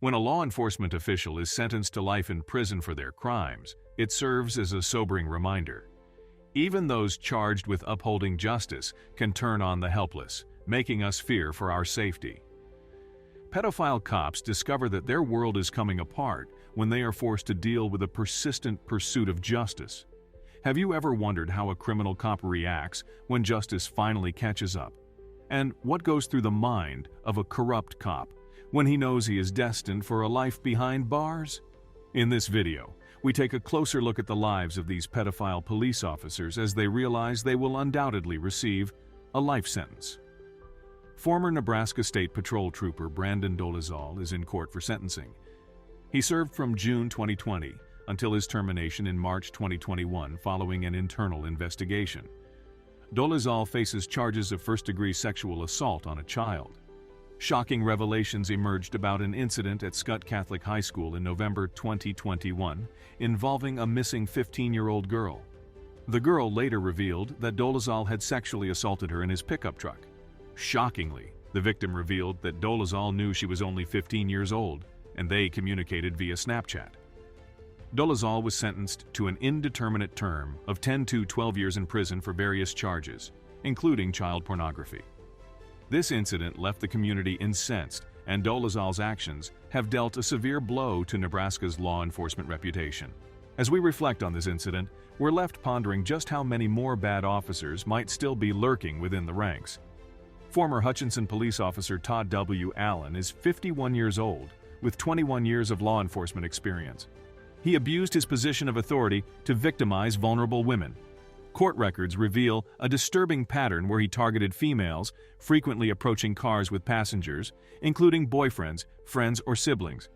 When a law enforcement official is sentenced to life in prison for their crimes, it serves as a sobering reminder. Even those charged with upholding justice can turn on the helpless, making us fear for our safety. Pedophile cops discover that their world is coming apart when they are forced to deal with a persistent pursuit of justice. Have you ever wondered how a criminal cop reacts when justice finally catches up? And what goes through the mind of a corrupt cop when he knows he is destined for a life behind bars? In this video, we take a closer look at the lives of these pedophile police officers as they realize they will undoubtedly receive a life sentence. Former Nebraska State Patrol Trooper Brandon Dolezal is in court for sentencing. He served from June 2020 until his termination in March 2021 following an internal investigation. Dolezal faces charges of first-degree sexual assault on a child. Shocking revelations emerged about an incident at Skutt Catholic High School in November 2021 involving a missing 15-year-old girl. The girl later revealed that Dolezal had sexually assaulted her in his pickup truck. Shockingly, the victim revealed that Dolezal knew she was only 15 years old, and they communicated via Snapchat. Dolezal was sentenced to an indeterminate term of 10 to 12 years in prison for various charges, including child pornography. This incident left the community incensed, and Dolezal's actions have dealt a severe blow to Nebraska's law enforcement reputation. As we reflect on this incident, we're left pondering just how many more bad officers might still be lurking within the ranks. Former Hutchinson police officer Todd W. Allen is 51 years old, with 21 years of law enforcement experience. He abused his position of authority to victimize vulnerable women. Court records reveal a disturbing pattern where he targeted females, frequently approaching cars with passengers, including boyfriends, friends, or siblings.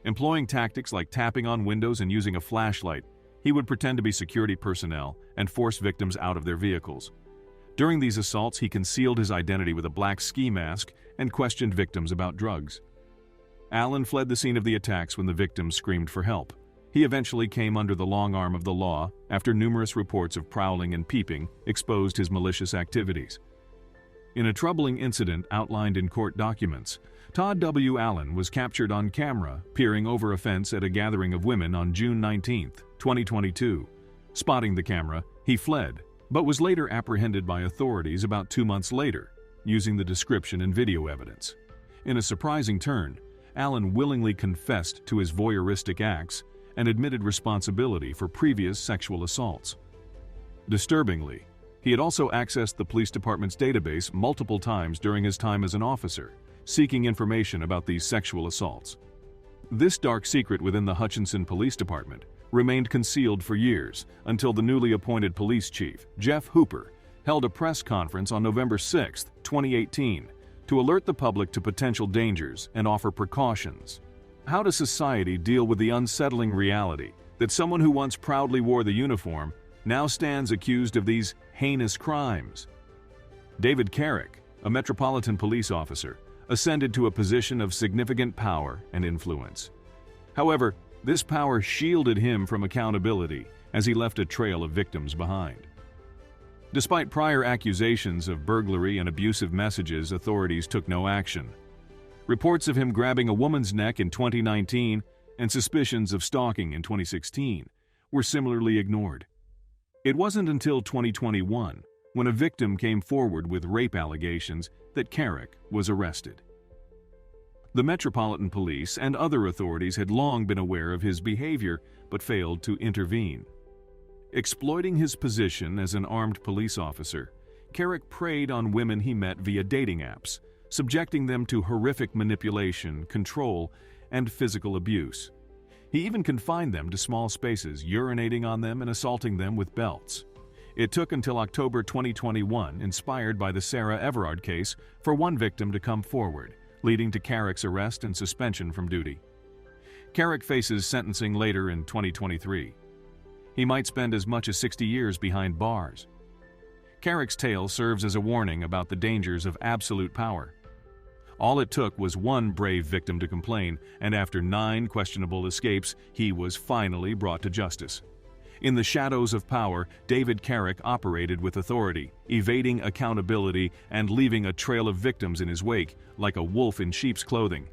Employing tactics like tapping on windows and using a flashlight, he would pretend to be security personnel and force victims out of their vehicles. During these assaults, he concealed his identity with a black ski mask and questioned victims about drugs. Allen fled the scene of the attacks when the victims screamed for help. He eventually came under the long arm of the law after numerous reports of prowling and peeping exposed his malicious activities. In a troubling incident outlined in court documents, Todd W. Allen was captured on camera peering over a fence at a gathering of women on June 19, 2022. Spotting the camera, he fled, but was later apprehended by authorities about 2 months later, using the description and video evidence. In a surprising turn, Allen willingly confessed to his voyeuristic acts and admitted responsibility for previous sexual assaults. Disturbingly, he had also accessed the police department's database multiple times during his time as an officer, seeking information about these sexual assaults. This dark secret within the Hutchinson Police Department remained concealed for years until the newly appointed police chief, Jeff Hooper, held a press conference on November 6, 2018, to alert the public to potential dangers and offer precautions. How does society deal with the unsettling reality that someone who once proudly wore the uniform now stands accused of these heinous crimes? David Carrick, a Metropolitan Police officer, ascended to a position of significant power and influence. However, this power shielded him from accountability as he left a trail of victims behind. Despite prior accusations of burglary and abusive messages, authorities took no action. Reports of him grabbing a woman's neck in 2019 and suspicions of stalking in 2016 were similarly ignored. It wasn't until 2021, when a victim came forward with rape allegations, that Carrick was arrested. The Metropolitan Police and other authorities had long been aware of his behavior but failed to intervene. Exploiting his position as an armed police officer, Carrick preyed on women he met via dating apps, subjecting them to horrific manipulation, control, and physical abuse. He even confined them to small spaces, urinating on them and assaulting them with belts. It took until October 2021, inspired by the Sarah Everard case, for one victim to come forward, leading to Carrick's arrest and suspension from duty. Carrick faces sentencing later in 2023. He might spend as much as 60 years behind bars. Carrick's tale serves as a warning about the dangers of absolute power. All it took was one brave victim to complain, and after 9 questionable escapes, he was finally brought to justice. In the shadows of power, David Carrick operated with authority, evading accountability and leaving a trail of victims in his wake, like a wolf in sheep's clothing.